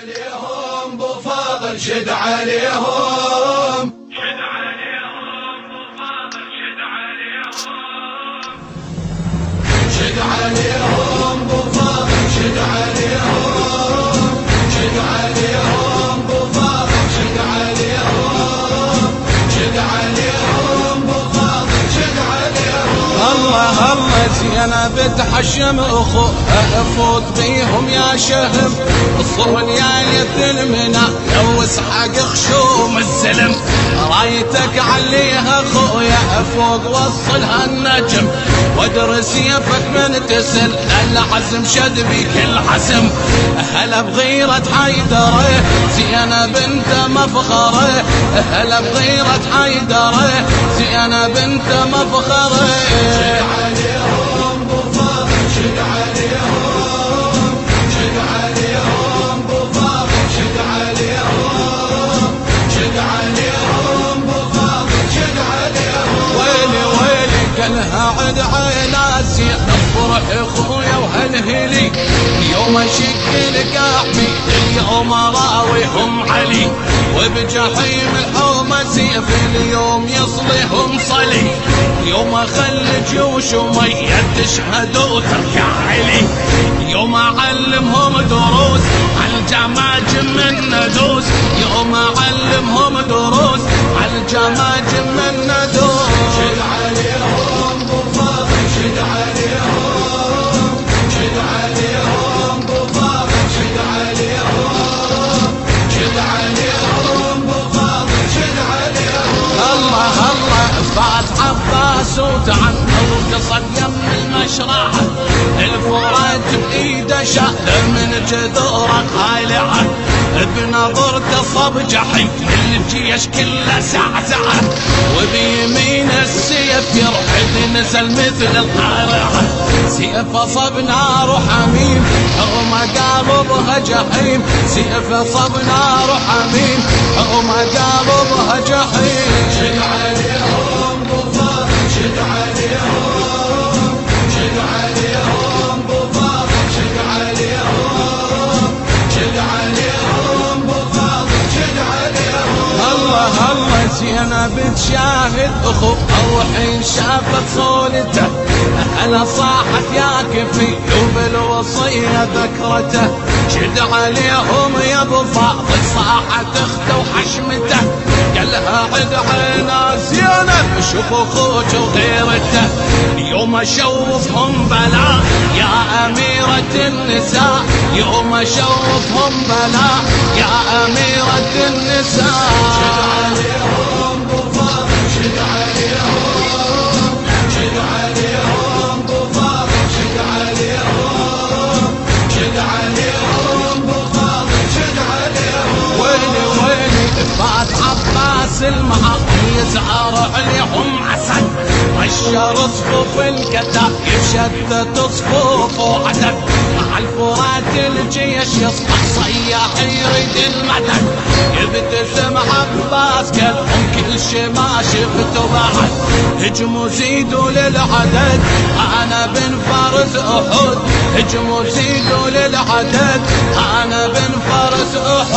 عليهم بو فاضل شد عليهم شد عليهم بو فاضل شد عليهم شد عليهم بو فاضل شد عليهم شد عليهم بو فاضل شد عليهم شد عليهم بو فاضل شد عليهم. الله الله زينة بتحشم اخوها افوت بيهم يا شهم الصون يا يثلمنا لو اسحق خشوم الزلم رايتك عليها اخويا افوق وصلها النجم وادرس يفك من تسل العزم شد بك الحسم هلا بغيرة حيدره زينة بنت مفخره هلا بغيرة حيدره زينة بنت مفخره. شد عليهم بو فاضل شد عليهم شد عليهم بو فاضل شد عليهم شد عليهم بو فاضل شد عليهم. ويلي ويلي قالها عد عيناسي افرح اخويا وهالهلي يوم اشكل قاحمي اليوم اراويهم علي وبجحيم الحومه سيف اليوم يصليهم صلي يوم اخل جيوش ومية تشهد وتركع علي يوم اعلمهم دروس عالجماجم من ندوس يوم اعلمهم دروس عالجماجم من ندوس. شد عليهم بو فاضل شد عليهم شد عليهم بو فاضل شد عليهم شد عليهم بو فاضل شد عليهم. الله الله فات عباس وتعنى وقصد يم المشرعة الفرات بإيده شاهد من جذوره خالعة بنظرته صب جحيم الجيش كله زعزعة وبيمين السيف يرحل نزل مثل القارعة سيف صب نار وحميم رغم قلبها جحيم سيف صب نار وحميم رغم قلبها جحيم. شد عليهم بو فاضل شد عليهم شد عليهم بو فاضل شد عليهم شد عليهم بو فاضل شد عليهم. الله الله زينة بتشاهد اخو الحين شافت صولته انا صاحت يا كفي وبالوصية ذكرته شد عليهم يا ابو فاضل صاحت اخته وحشمته قالها عد عينا زينة شوف اخوك وغيرته يوم اشوفهم بلا يا اميرة النساء يوم اشوفهم بلا يا اميرة النساء. شد عليهم بو فاضل شد عليهم شد عليهم بو فاضل شد عليهم شد عليهم بو فاضل شد عليهم. ويلي ويلي فات عباس المعاطي يزعر عليهم عسل رشر صفوف الكتاب يشتت صفوف وعدد مع الفرات الجيش يصبح صياح يريد المدد يبتسم عباس كلهم كل شي ما شفته بعد هجموا زيدوا للعدد انا بن فارس احد هجموا زيدوا للعدد انا بن فارس احد.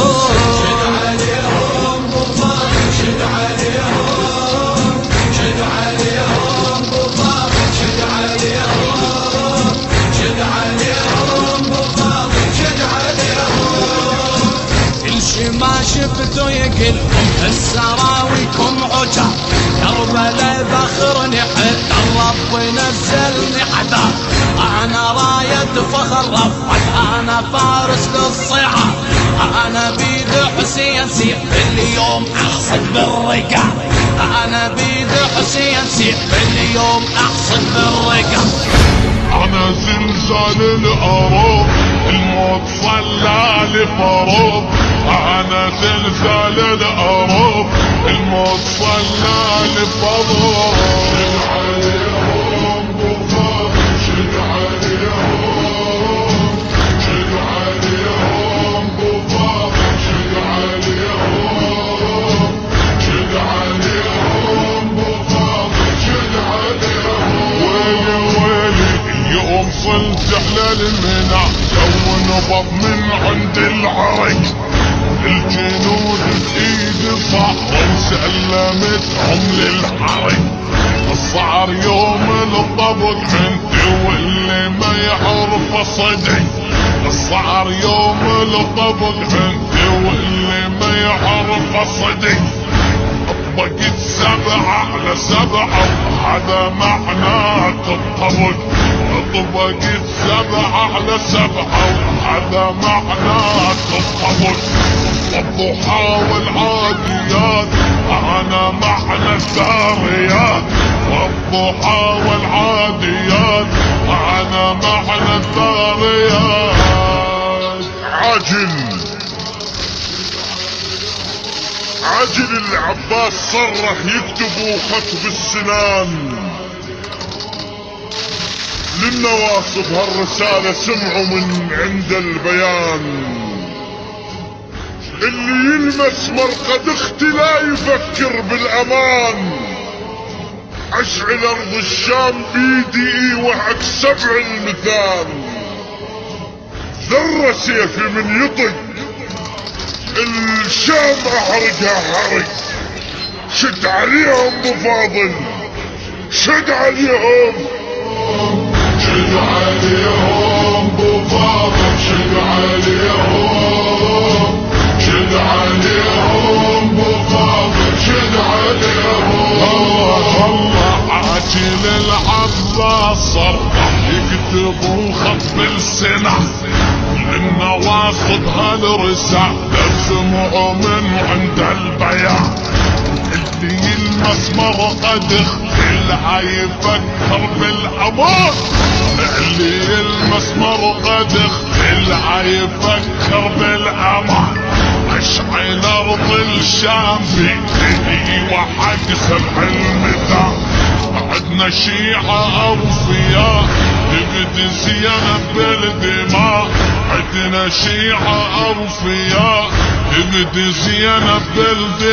شد عليهم بو فاضل شد عليهم شد عليهم بو فاضل شد عليهم شد عليهم بو فاضل شد عليهم. كل شي ما شفته يقلكم السراويكم عجاب كربلاء ذخرني حتى الرب نزلني حدا انا راية فخر رفعت انا فارس للصعاب انا بيد حسين سيف اليوم احصد بالرقع انا بيد حسين سيف اليوم احصد بالرقع انا زلزال الارض الموت صلى لفروض انا زلزال الارض الموت صلى لفروض. شد عليهم بو فاضل شد عليهم شد عليهم بو فاضل شد عليهم شد عليهم بو فاضل شد عليهم. ويلي ويلي اليوم صلت على المنع لو نبض من عند العرق. الجنود بإيد صحرا وسلمتهم للحرق. صار يوم الطبق انت واللي ما يعرف صدق. صار يوم الطبق انت واللي ما يعرف صدق. طبقت 7 على 7 وهذا معناته الطبق. طبقت 7 على 7 وهذا معناته الطبق. والضحى والعاديات أنا معنى الثاريات. والضحى والعاديات أنا معنى الثاريات. عاجل العباس صرح يكتبوا خط بالسنان للنواصب. هالرسالة سمعوا من عند البيان. اللي يلمس مرقد اختي لا يفكر بالامان. اشعل ارض الشام بيدي وحق 7 المثال. ذرة سيفي من يطق الشام احرقها حرق. شد عليهم ابو فاضل شد عليهم. شد عليهم ابو فاضل شد عليهم. شد عليهم ابو فاضل شد عليهم. الله عاجل العباس صرح يكتبوا خط بالسنة للنواصب. هالرسالة سمعوا من عند البيان. اللي يلمس مرقد اختي يفكر بالامان. اللي يلمس مرقد اختي يفكر بالامان. اشعل ارض الشام بيدي وحق 7 المثال. عدنا شيعة اوفياء تبدي زينب بالدماء. عدنا شيعة اوفياء تبدي زينب بالدماء.